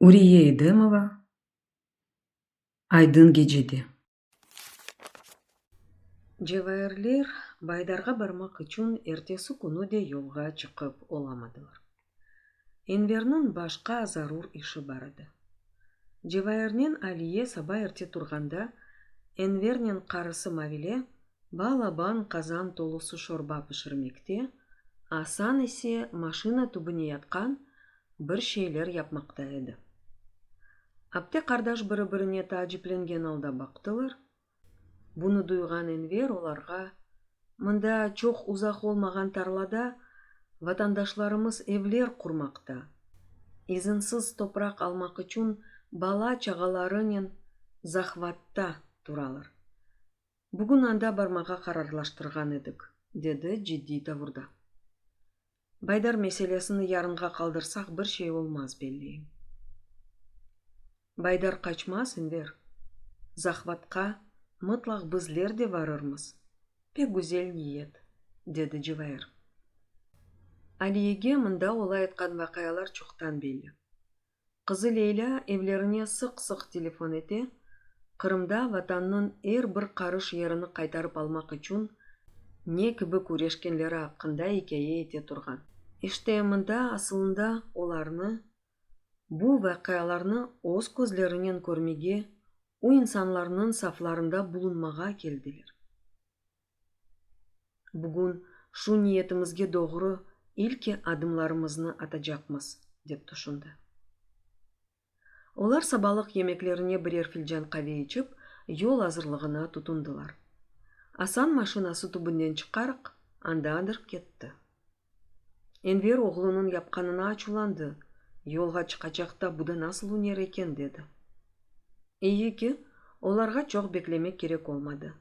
Урие Эдемова Айдын кечеде. Жебайырлер байдарға бармак үчүн эртеси күнү де жолга чыгып оламадылар. Энвернин башка зарур иши бар эди. Жебайырнын Алие саба эрте турганда Энвернин карысы Мавиле балабан казан толусу шорба пышырмекте, Асан эсе машина түбүнө яткан бир шейлер япмакта эди. Апте кардаш бири-бирине таажипленген алда бактылар. Буну дуйган Энвер оларга: "Мында чок узак болмаган тарлада ватандашларымыз эвлер курмакта. Изинсиз топурак алмак үчүн бала чагаларынын захватта туралар. Бүгүн анда бармага карарлаштырган эдик", деди жиддий тавырда. Байдар меселесин ярынга калдырсак бир şey болмаз белли. Байдар качмас, Энвер. Захватка мытлак бизлер де барырмыз. Пек гүзел ниет, деди Жебайыр. Алиеге мында олай айткан вакаялар чоктан белли. Кызы Лейла эвлерине сык-сык телефон эте, Кырымда ватандын эр бир карыш жерини кайтарып алмак үчүн не киби күрешкенлери акында экее эте турган. Иште мында асылында оларны бу вакаяларны оз көзлөрүнөн көрмеге, у инсанларнын сафларында булунмага келдилер. Бүгүн шу ниетимизге doğru илки адымларымызны атажакмыз, деп тушунду. Олар сабалык емеклерине бирер филжан каве ичип, жол азырлыгына тутундулар. Асан машинасы түбүнөн чыкарык, анда адырып кетти. Энвер оглунун япканына ачууланды. Жолга чыкачакта буда насыл өнер экен, деди. Ийики, оларга чок беклемек керек болмады.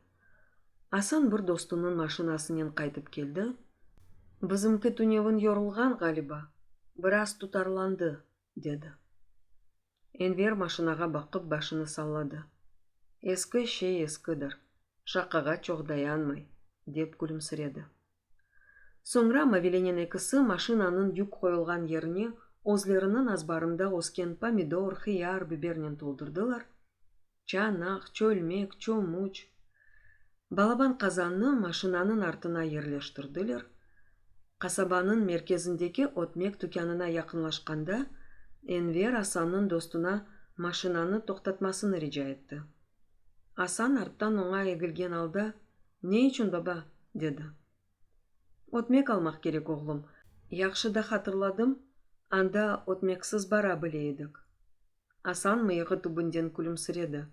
Асан бир достунун машинасынын кайтып келди. "Бизимки түнөгүн yorulган галиба, бир аз тутарланды", деди. Энвер машинага бакып башыны саллады. "Эски шей эскидир, шакага чок даянмай", деп күлүмсүреди. Соңра Мавиленин экиси машинанын жүк коюлган жерине өзлеринин азбарында өскен помидор, хыяр, бибернен толтурдулар. Чанак, чөлмек, чомуч. Балабан казанны машинанын артына жерлештирдилер. Касабанын мерkezindeki отмек дүканына якынлашканда Энвер Асанын достуна машинаны токтотмасын рижа этти. Асан арттан оңай эгилген алда: "Не үчүн, баба?" деди. "Отмек алмак керек, оглум. Жакшы да хатырладым, анда отмексиз бара билейдик." Асан мыйыгы түбүндөн күлүмсүреди.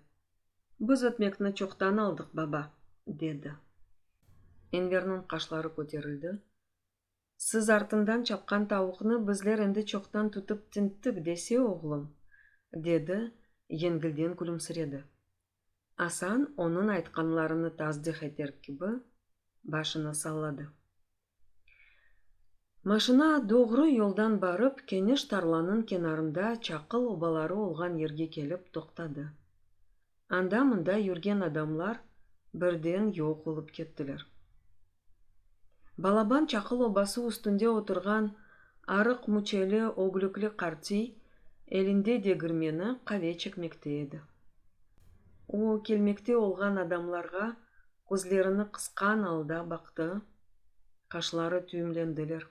"Биз отмекни чоктан алдык, баба", деди. Энвернин кашлары көтерилди. "Сиз артындан чапкан табукны бизлер энди чоктан тутуп тинттик десе, оглум", деди, жеңилден күлүмсүреди. Асан онун айтканларыны таздык этер киби башыны саллады. Машина doğru жолдан барып, кенеш тарланын кенарында чакыл обалары олган жерге келип токтады. Анда мында жүрген адамлар бирден жок болуп кеттилер. Балабан чакыл обасы үстүндө отурган арык мучели оглүклү карти элинде дегирмени каве чекмекте эди. О келмекте олган адамларга көзлөрүнү кыскан алда бакты. Кашлары түйүмлөндүлөр.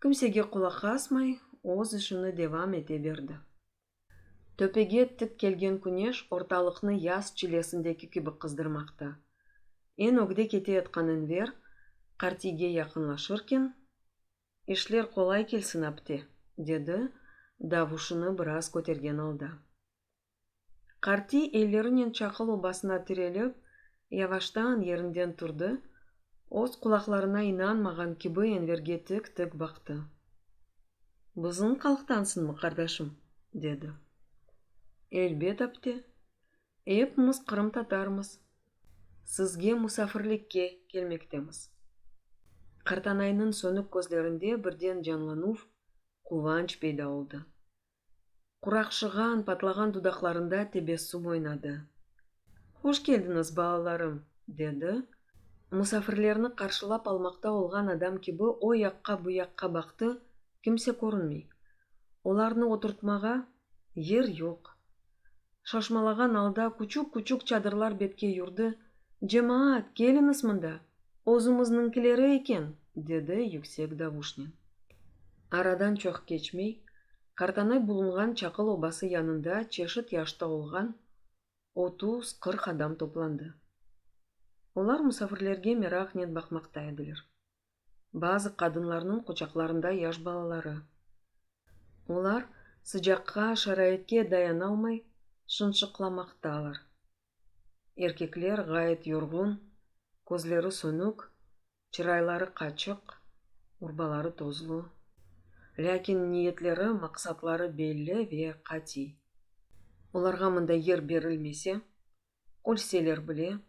Кимсеге кулак асмай, өз ишини девам эте берди. Төпеге тик келген күнеш орталыкны яз чилесиндеги киби кыздырмакта. Эн огде кете яткан Энвер картиге якынлашыркен: "Ишлер колай келсин, апте", деди, давушуну бир аз көтерген алда. Карти эллеринин чакыл обасына тирелип, яваштан жеринден турду. Оз кулакларына инанмаган киби Энверге тик бакты. "Биздин калктансыңбы, кардашым?" деди. "Элбет, апте. Эпмиз кырым татармыз. Сизге мусафирликке келмектемиз." Картанайнын сөнүк көзлөрүндө бирден жанлануу, кубанч пайда болду. Куракшыган, патлаган дудакларында тебессум ойнады. "Хош келдиңиз, балаларым", деди. Мусафирлерни каршылап алмакта болгон адам киби о жакка бу жакка бакты, кимсе көрүнмөй. Оларны отуртмага, Ер yok. Шашмалаган алда күчүк чадырлар бетке юрды. Жемаат, келиңиз мында. Озумуздункилери экен, деди Yüksek Davушнин. Арадан чоқ кечмей, картанай булунган чакыл обасы янында чешит яшта болгон 30-40 адам топланды. Олар мусафирлерге мерак нет бакмакта эдилер. Базы кадынларнын кучакларында яш балалары. Олар сыжакка, шараитке даяна алмай шыншыкламакталар. Эркеклер гайет yorгун, көзлөрү сөнүк, чырайлары качык, урбалары тозлуу. Лякин ниетлери, максатлары белли ве кати. Оларга мындай ер берилмесе, өлселер биле,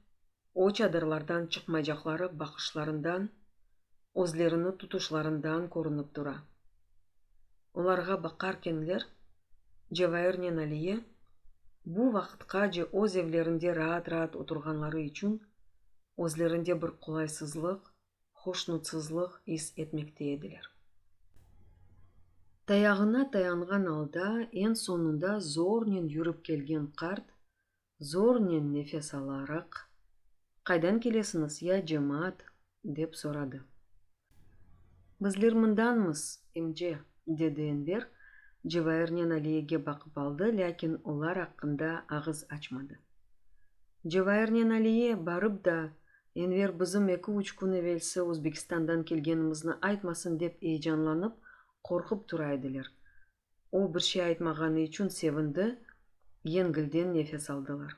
о чадырлардан чыкмай жаклары бакышларынан, өзлерини тутушларынан көрүнүп тура. Оларга бакаркенлер, Жевайырнен алие, бу вакытка же өз evlerinde раат отурганлары үчүн өзлеринде бир кулайсыздык, хошнутсыздык ис этмекте эдилер. Таягына таянган алда эн сонунда зорнен жүрүп келген карт, зорнен нефес алаrak, «Кайдан келесиңиз, я жемаат?» деп сурады. «Бизлер мынданмыз, эмже?» деди Энвер. Жевайырнен алиеге бакып алды, лякин олар акында агыз ачмады. Жевайырнен алие барып да Энвер бизим 2-3 күн эвелсе Өзбекстандан келгенибизди айтмасын деп эйжанланып, коркуп тура эдилер. О бир şey айтмаганы үчүн севинди, еңгилден нефес алдылар.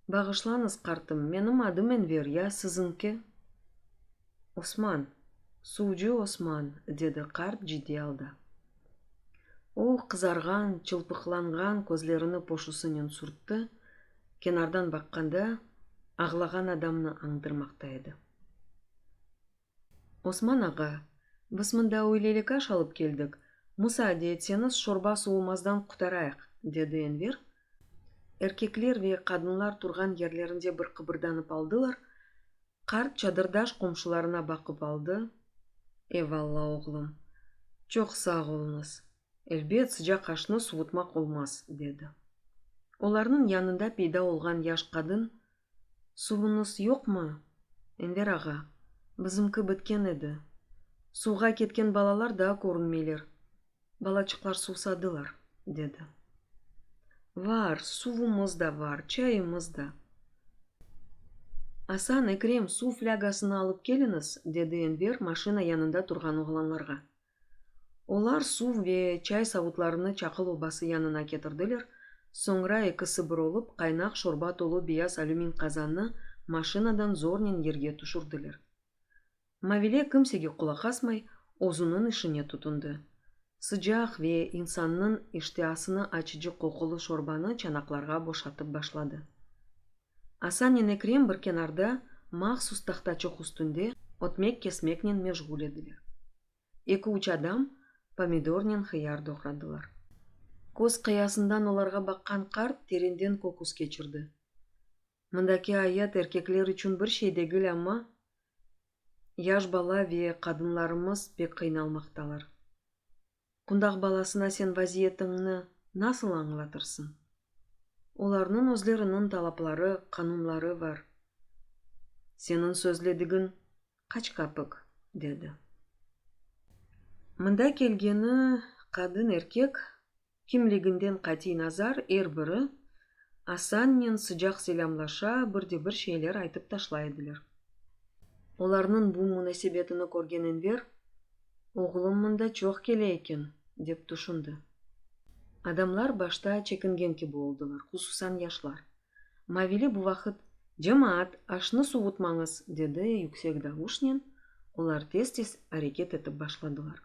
«Багышлаңыз, картым, менин адым Энвер, я сизинки?» «Осман, суужу Осман», деди карт жидди алда. О кызарган, чылпыкланган көзлөрүнү пошусунен суртты, кенардан бакканда аглаган адамны аңдырмакта эди. «Осман ага, биз мында ойлелик аш алып келдик. Мусааде этсеңиз, шорба суумаздан кутарайык», деди Энвер. Эркеклер ве кадынлар турган жерлеринде бир кыбырданып алдылар. Карт чадырдаш комшуларына бакып алды. «Эвалла оглум, чок сак болуңуз. Элбет сыжак ашны суутмак болмас», деди. Оларнын янында пайда болгон жаш кадын: «Суунуз жокму, Энвер ага? Бизимки биткен эди. Сууга кеткен балалар да көрүнмейлер. Балачыклар суусадылар», деди. «Var, суумуз да бар, чайымыз да». «Асан, Экрем, суу флягасын алып келиңиз», деди Энвер машина янында турган оглонлорго. Олар суу ве чай сабутларыны чакыл обасы янына кетирдилер. Соңра экиси биролуп кайнак шорба толуу бияз алюмин казанны машинадан зорнен жерге тушурдулар. Мавиле кимсеге кулак асмай озунун ишине тутунду. Сыжак ве инсаннын иштиасыны ачыжы кокулуу шорбаны чанакларга бошотуп башлады. Асан менен Экрем бир кенарда махсус тактачок үстүндө отмек-кесмекнен мешгул эдилер. 2-3 адам помидорнен хыяр дохрадылар. Көз кыясындан оларга баккан карт теренден кокус кечирди. Мындаки аят эркеклер үчүн бир şeyдеги эле, амма жаш бала ве кадынларыбыз бек кыйналмакталар. Кундак баласына сен вазиетиңни насыл аңлатырсың? Оларнын өзлеринин талаплары, канунлары бар. Сенин сөзледигиң качкапык, деди. Мында келгени кадын эркек кимлигинден катий назар эр бири Асан менен сыжак селамлаша бирде-бир şeyler айтып ташлайдылар. Оларнын бул мунасебетини көрген Энвер: «Оглум мында чок келе экен», деп тушунду. Адамлар башта чекингенки болдулар, кусусан яшлар. Мавили бу вакыт: «Жемаат, ашны суутмаңыз», деди Yüksek Davушнин. Олар тез-тез аракет этип башладылар.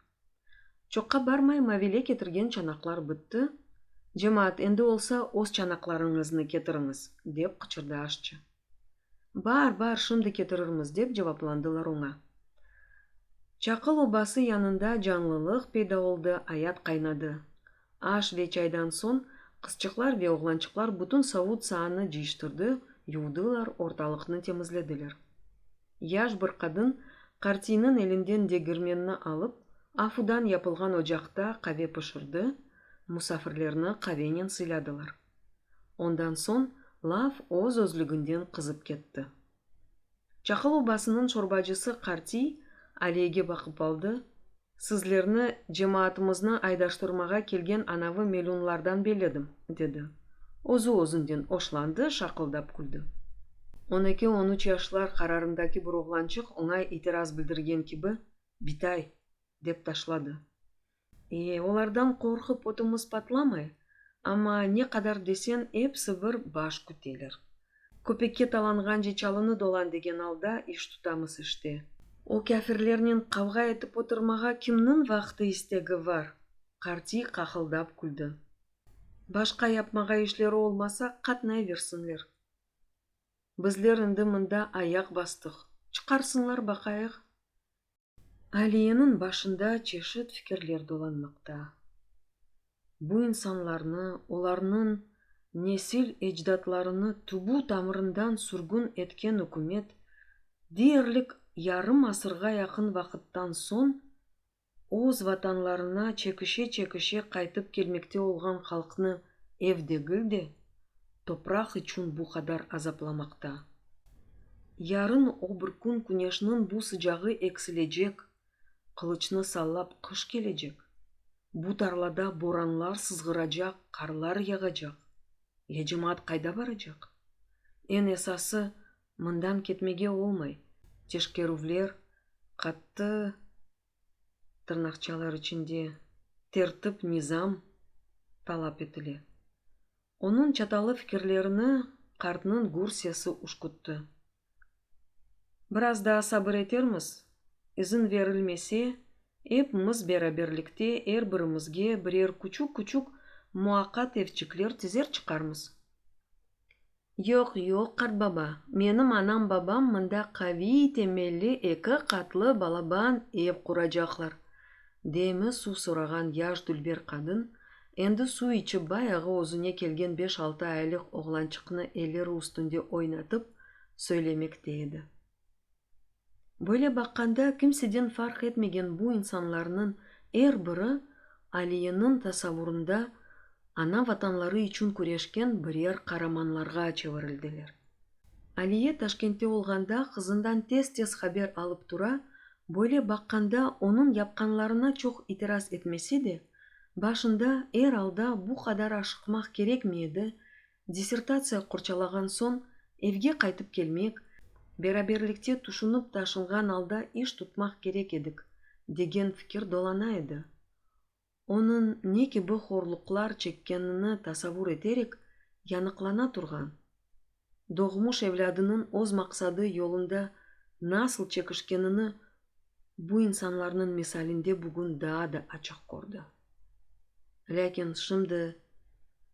Чокка бармай Мавиле кетирген чанаклар битти. «Жемаат, энди болсо оз чанакларыңызды кетириңиз», деп кычырды ашчы. Бар, шымды кетирирмиз», деп жавапландылар оңа. Чакыл обасы янында жанлылык пайда болду, аят кайнады. Аш ве чайдан соң кызчыклар ве огланчыклар бутун сабут сааны жыйыштырды, юудулар, орталыкны темизледилер. Жаш бир кадын картинын элинден дегирменini алып, афудан япылган ожакта кабе пышырды. Мусафирлерни кавенен сыйладылар. Ondan soň Laf oz özlügünden kızıp ketdi. Çakıl obasının çorbacısı Karti Aliye'ge bakıp aldı. Sizlerni cemaatimizni aydaştırmaga kelgen anavi melunlardan belledim, dedi. Ozu-ozundan oşlandı, şakıldap güldü. 12-13 yaşlar kararındaki bir oğlançık ona itiraz bildirgen gibi "Bitay" dep taşladı. Olardan korkup otumuz patlamay, ama ne kadar desen hepsi bir baş küteler. Köpekке talangan же çalını dolan degen alda iş tutamız işte. O kafirlerinin kavga etip oturmaga kimnin vakti istegi var? Karti kakıldap güldü. Başka yapmaga işleri olmasa katnay versinler. Bizler indi mında ayak bastık. Çıkarsınlar bakayık. Aliye'nin başında çeşit fikirler dolanmakta. Bu insanlarını, olarının nesil ecdatlarını tubu tamırından sürgün etken hükümet, diyerlik yarım asırga yakın vakıttan son, oz vatanlarına çekişe kaytıp gelmekte olgan halkını evdegil de, toprak için bu kadar azaplamakta. Yarın o bir gün güneşinin bu sıcağı eksilecek, kılıçını sallap kış gelecek. Bu tarlada boranlar sızgıracak, karlar yağacak. Cemaat kayda baracak? En esası mından ketmege olmay. Teşkeruvler kattı tırnakçalar içinde tertip nizam talap etili. Onun çatalı fikirlerini kartının gursiyası uşkuttu. Biraz daha sabır etermiz. İzin verilmese, hepimiz beraberlikte her birimizge birer küçük muaqqat evçikler tizer çıkarmız. Yok kart baba, menim anam babam mında kavi temelli eki katlı balaban ev kuracaklar. Demi su soragan yaş dülber kadın, endi su içi bayağı ozune kelgen 5-6 aylık oğlançıkını elleri üstünde oynatıp söylemekteydi. Böyle bakkanda kimseden fark etmegen bu insanların her biri Aliye'nin tasavvurunda ana vatanları için kureşken birer karamanlarga çevirildiler. Aliye Taşkent'te olganda kızından tez haber alıp tura, böyle bakkanda onun yapkanlarına çok itiraz etmesi de, başında herhalde bu kadar aşıkmak gerekmeydi, dissertasiya kurçalagan son evge kaytıp gelmek, beraberlikte tuşunup taşıngan alda iş tutmak gerek edik, degen fikir dolanaydı. Onun ne gibi horluklar çekkenini tasavvur ederek yanıklana turgan. Doğmuş evladının oz maksadı yolunda nasıl çekişkenini bu insanların misalinde bugün daha da açık gördü. Lakin şimdi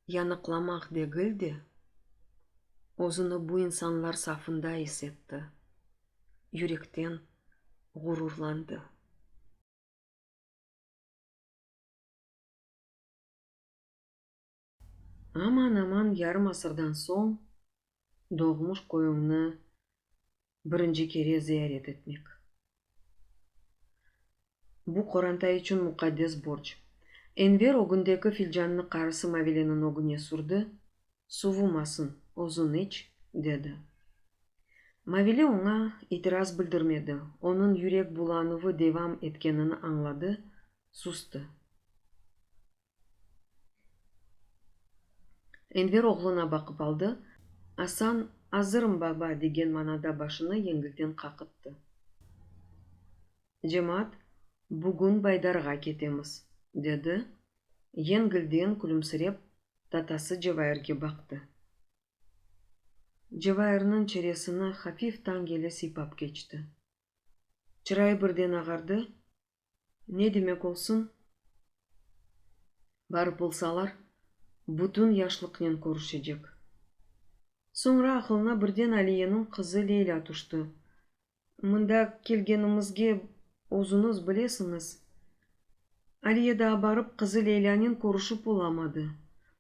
yanıklamak degildi, ozunu bu insanlar safında hissetti. Yürekten gururlandı. Aman yarım asırdan soň doğmuş koyununu birinci kere ziyaret etmek. Bu Korantay için mukaddes borç. Enver o gündeki filcanını karısı Mavile'nin ogüne sürdü. Suvumasın, ozun iç, dedi. Mavile ona itiraz bildirmedi. Onun yürek bulanıvı devam etkenini anladı, sustu. Enver oğluna bakıp aldı. Hasan, hazırım baba degen manada başını yengilten kakıttı. Cemaat, bugün baydarga ketemiz, dedi. Yengilden külümsirep tatası Cevahir'ge baktı. Cevahir'nin çeresini hafiftan gele sipap geçti. Çırayı birden ağardı. Ne demek olsun? Barıp bulsalar, bütün yaşlıknen görüşecek. Sonra akılına birden Aliye'nin kızı Leyla tuştu. Mında kelgenimizge ozunuz bilesiniz. Aliye daha barıp kızı Leyla'nın görüşüp olamadı.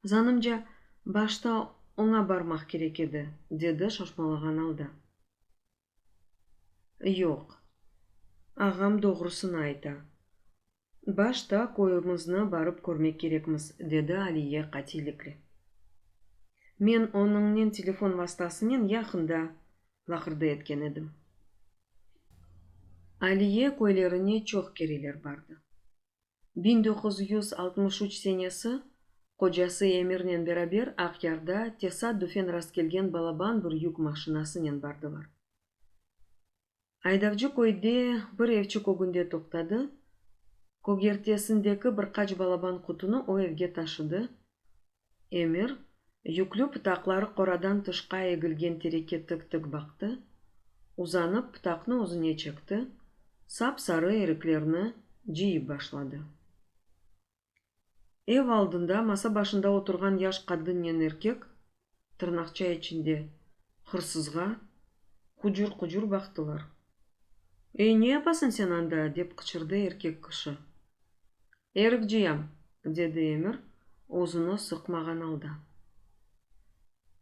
Zanımca başta ona barmak gerek edi, dedi şaşmalagan alda. Yok, ağam doğrusunu ayta. Башта койымызны барып көрмек керекміз, деді Алие қателікли. Мен оныңнен телефон вастасымен яқында лақырды еткен едім. Алие көйлеріне чоқ керелер барды. 1963 сенесі кожасы Эмирнен берабер Ақярда тесадуфен rast келген балабан бір юк машинасынен бардылар. Айдавчы койде бір евчі көгінде тоқтады. Когертесіндегі бір қач балабан құтыны о евге ташыды. Эмир юклю пытақлары қорадан тышқа егілген терекке тік-тік бақты. Узанып пытақны өзіне чекті. Сап-сары ереклерні жиып башлады. Ev алдында маса башында отырған яш қадын мен еркек тырнақча içinde хырсызға құжыр-құжыр бақтылар. «Ей, не yapasın sen анда?» деп қычырды еркек кіші. «Ерік жиям», деді Эмир, озыны сықмаған алда.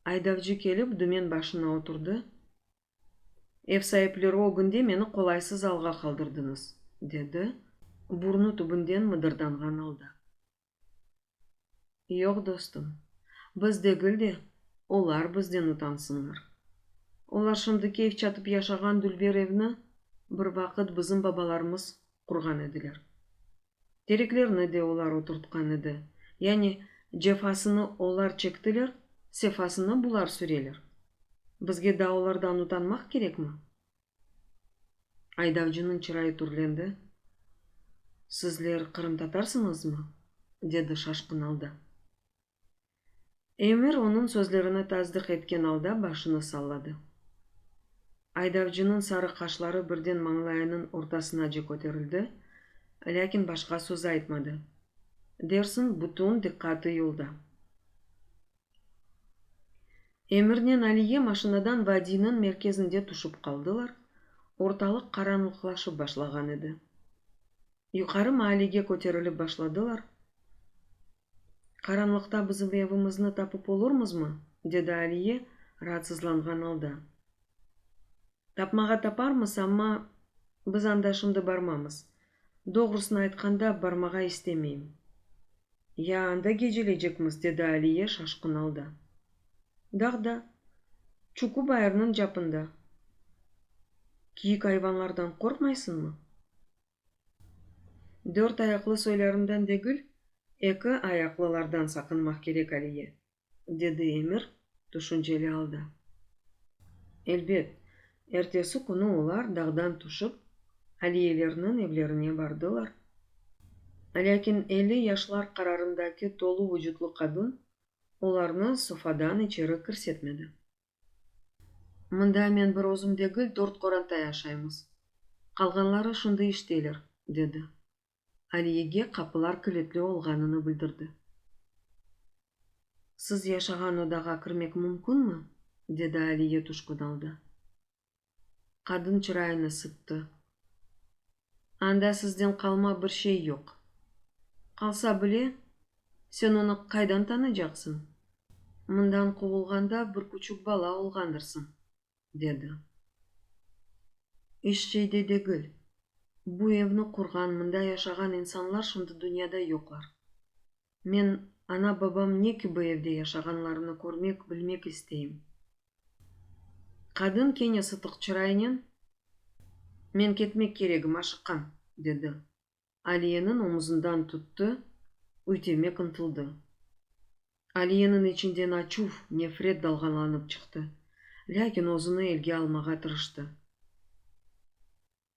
Айдавчы келіп дүмен башына отырды. «Ev sahipleri o günde meni қолайсыз алға қалдырдыңыз», деді, бурны түбінден мыдырданған алда. «Yok dostum, biz degildi, олар бізден ұтансынлар. Олар шымдыки ev чатып яшаған дүлбер evni бір вақыт bizim бабаларымыз құрған еділер. Тереклерні де олар отыртқан еді. Яни, жефасыны олар чектілер, сефасыны бұлар сүрелер. Бізге да олардан ұтанмақ керек ме?» Айдавчының чырайы түрленді. «Сізлер Қырым татарсыңыз ма?» деді шашқын алда. Эмир оның сөзлеріне таздық еткен алда башыны саллады. Айдавчының сары қашлары бірден маңлайының ортасына же көтерілді, ләкин башқа сөз айтмады. Дерсін бүтін диққаты юлда. Эмирнен Алие машинадан Вадинің мерkezінде тұшып қалдылар. Орталық қараңғылашып башлаған еді. Юқары мағалеге көтеріліп башладылар. «Қараңлықта bizim evimizni tapып olurmuz mu?» деді Алие rahatsızlanған алда. «Tapmağa taparmız, ama biz анда şimdi бармамыз. Doğrusunu айтқанда бармаға istемейм». «Я анда gecelecekmiz», деді Алие шашқын алда. «Дағда, Чуку байырының жапында. Киік hayvanlardan қорқмайсың mı?» «Dört ayaklı soylarından degil, екі аяқлылардан сақынмақ керек Алие», деді Эмир түшінчелі алда. Элбет, эртесі күні олар дағдан түшіп, Алиелерінің evlerine бардылар. Ләкин 50 яшлар қарарындаки толу вүжутлы қадын оларны софадан içeri кірсетмеді. «Мында мен бір өзім дегіл 4 қорантай ашаймыз. Қалғанлары шынды іштейлер», деді. Алиеге қапылар кілетлі олғаныны білдірді. «Сіз яшаған одаға кірмек мүмкін мі?» деді Алие тұшқыдалды. Қадын чырайыны сыпты. «Анда сізден қалма бір şey yok. Қалса біле, сен оны қайдан таныжақсың? Мындан қуылғанда бір күчік бала олғандырсың», деді. «Еш şeyde дегіл. Bu evni құрған, мында яшаған insanlar şimdi dünyada yoklar. Мен ана бабам неки bu evde яшағанларыны көрмек, білмек істейм». Қадын кене сытық чырайынан «Мен кетмек керегім ашыққан», деді. Алиенің omuzundan tuttu, үйтемек ынтылды. Алиенің içinden ачув, нефрет далғанланып чықты, ләкин өзіні елге алмаға тырышты.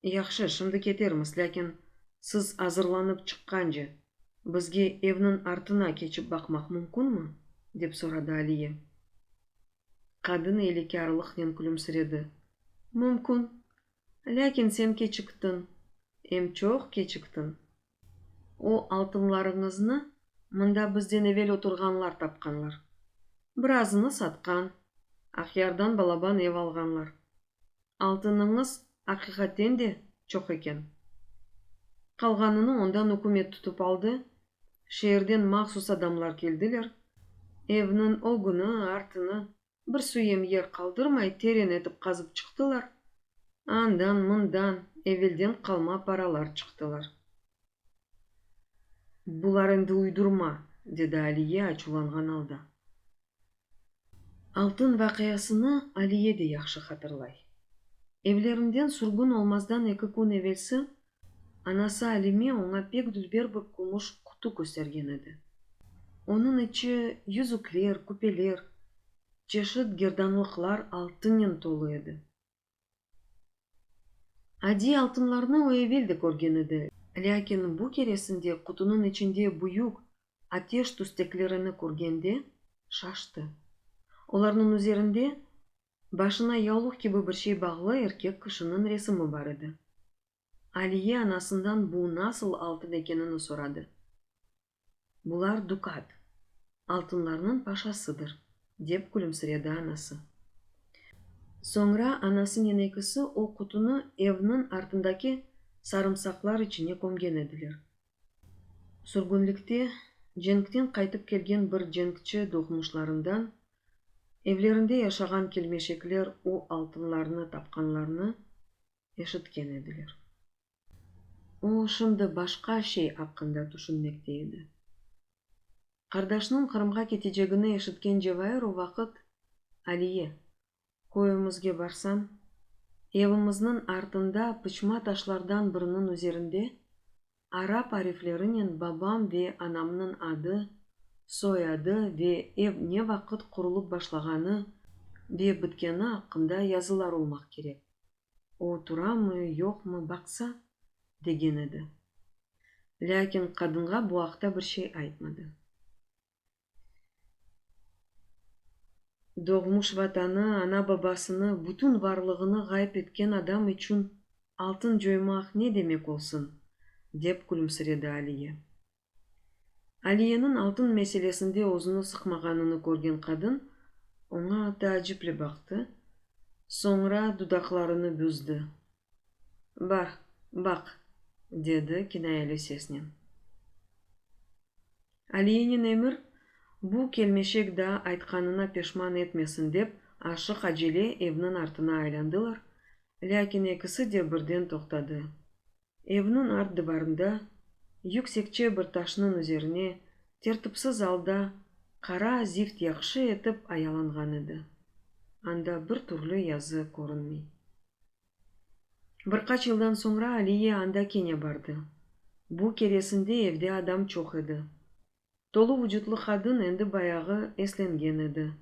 «Яқшы, шымды кетерміз, ләкин сіз азырланып чыққанжы, бізге evнің артына кечіп бақмақ мүмкін мі?» деп сұрады Алие. Қадын елекарлықнен күлімсіреді. «Мүмкін, ләкин сен кечіктің, çok кечіктің. О алтынларыңызны мында бізден evvel отырғанлар тапқанлар. Біразыны сатқан, Ақярдан балабан ev алғанлар. Алтыныңыз ақиқаттен де çok екен. Қалғаныны ондан үкімет тұтып алды. Шерден махсус адамлар келділер. Evнің o günü артыны бір сүйем ер қалдырмай терен етіп қазып чықтылар. Андан мұндан evvelden қалма паралар чықтылар. Булар энди уйдурма, деди Алие ачууланган алда. Алтын вакыясыны Алие де жакшы катырлай. Evlerinden surgun olmazdan 2 kun evvelsi, anası Alime ona pek düzber bir kumuş kutu göstergen edi. Onun içi yüzükler, küpeler, çeşit gerdanlıklar altının dolu edi. Adi altınlarını o evvel görgen edi. Lakin bu keresinde kutunun içinde büyük ateş tüsteklerini görgende şaştı. Onların üzerinde başına yağlık gibi bir şey bağlı erkek kişinin resmi var idi. Aliye anasından bu nasıl altın ekenini soradı. Bular dukat, altınlarının paşasıdır, dep gülümsiredi anası. Sonra anasının ikisi o kutunu evinin ardındaki sarımsaklar içine gömgen ediler. Sürgünlükte cenkten kaytıp kelgen bir cenkçi doğmuşlarından evlerinde yaşagan kelmeşekler o altınlarını tapkanlarını eşitken ediler. O şimdi başka şey hakkında düşünmekteydi. Kardeşinin Kırım'a ketecegini eşitken Cevahir o vakit Aliye, koyumuzga barsam, evimizin ardında pıçma taşlardan birinin üzerinde Arap harflerinin babam ve anamın adı, soyadı ve ev ne vakit kurulup başlagаны ve bitkeni hakkında yazılar olmak gerek. O tura mı yok mu baksa degen edi. Lakin kadınga bu hakta bir şey aytmadı. Doğmuş vatanı, ana babasını, bütün varlığını gayip etken adam için altın joymak ne demek olsun, dep gülümsiredi Aliye. Aliye'nin altın meselesinde ozunu sıkmaganını görgen kadın ona taciple baktı. Sonra dudaklarını büzdü. Bak, dedi kinayalı sesle. Aliye'nin emir bu kelmeşek da aytkanına peşman etmesin dep aşık acele evinin артына aylandılar. Lakin ikisi de birden toxtadı. Evinin art divarında yüksekçe bir taşının üzerine tertipsiz alda kara zift yakşı etip ayalangan edi. Anda bir türlü yazı görünmey. Birkaç yıldan sonra Aliye anda kene bardı. Bu keresinde evde adam çok edi. Dolu vücutlu kadın endi bayağı eslengen edi.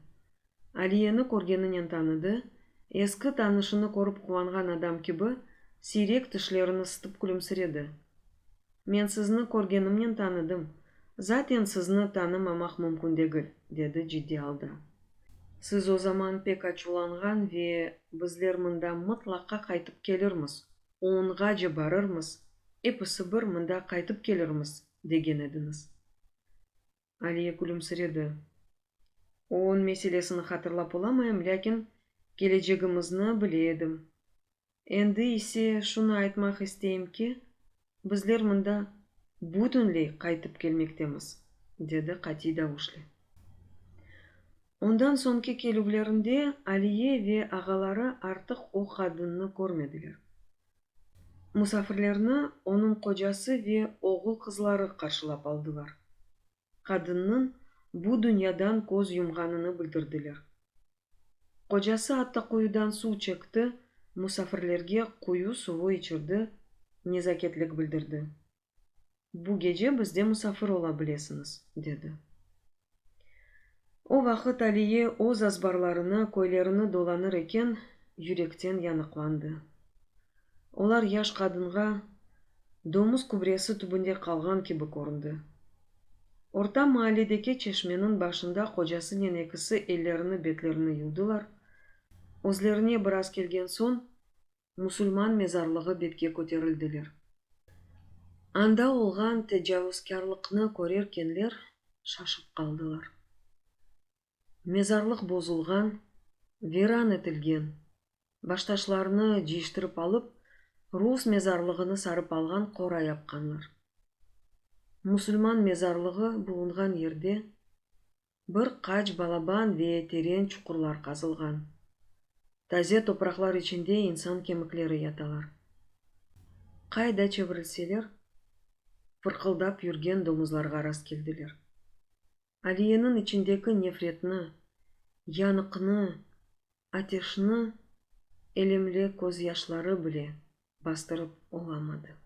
Aliye'ni көргенінен tanıdı. Eski tanışını көріп кубанган адам gibi sirek dişlerini ısıtıp gülümsiredi. Men sizni көргенімнен tanıdım. Zaten sizni tanımamak mümkün değil, dedi ciddi alda. Siz o zaman pek açulangan ve bizler mында mutlaka kaytıp gelirmiz. Ongaca barırmiz. Episi bir mında kaytıp gelirmiz, degen ediniz. Aliye gülümsiredi. Onun meselesini hatırlap olamayım, lakin geleceğimizni biledim. Endi ise şunu aytmak isteyim ki, bizler mında bütünley kaytıp gelmektemiz, dedi kati davuşlu. Ondan sonki keluvlerinde Aliye ve ağaları artık o kadını görmediler. Musafirlerini onun kocası ve oğul kızları karşılap aldılar. Kadının bu dünyadan göz yumganını bildirdiler. Kocası hatta kuyudan su çekti, musafirlerge kuyu suvu içirdi, nezaketlik bildirdi. Bu gece bizde musafir olabilirsiniz, dedi. O vakit Aliye oz azbarlarını, koylarını dolanır eken yürekten yanıklandı. Olar yaş kadınga domuz kubresi tübünde kalgan gibi göründü. Orta mahalledeki çeşmenin başında kocası nenekisi ellerini betlerini yudular. Özlerine biraz kelgen son musulman mezarlığı betke көтерildiler. Anda olgan tecavüzkarlıkını görerkenler şaşıp kaldılar. Mezarlık bozulgan, viran etilgen, baştaşlarını ciştirip alıp Rus mezarlığını sarıp algan kora yapkanlar. Musulman mezarlığı bulungan yerde bir kaç balaban ve tereň çukurlar kazılgan. Taze topraklar içinde insan kemikleri yatalar. Kayda çevrilseler, фыркылдап жүрген домузларга арас келдилер. Алиенин ичиндеги нефретни, яныкны, атешни элемле көз яшлары биле бастырып оламады.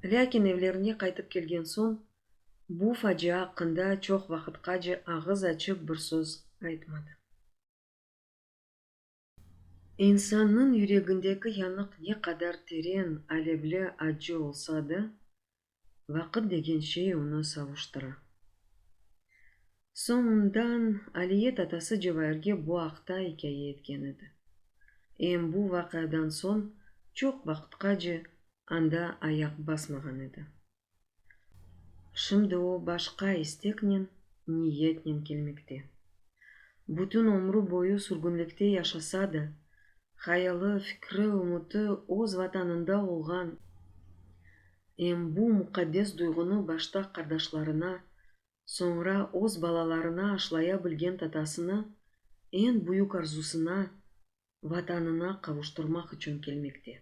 Ләкин evlerine кайтып келген соң, бу фажия акында чок вакытка же агыз ачып бир сөз айтмады. Инсанның йөрәгендәге янык не кадар терең, алевле ачы олса да, вакыт деген шей уны савыштыра. Соңундан Алие татасы Жеваирге бу акта хикая эткен эди. Эм бу вакыадан соң чок вакытка же анда аяк басмаган эди. Шымды о башка истекнен, ниетнен келмекте. Бүтүн өмрү бою сүргүнлүктө жашаса да, хаялы, фикри, умуты өз ватанында болгон. Эм бу мукаддес дуйгуну башта кардашларына, соңра өз балаларына ашлая билген татасына, эң буюк арзусуна, ватанына кавуштурмак үчүн келмекте.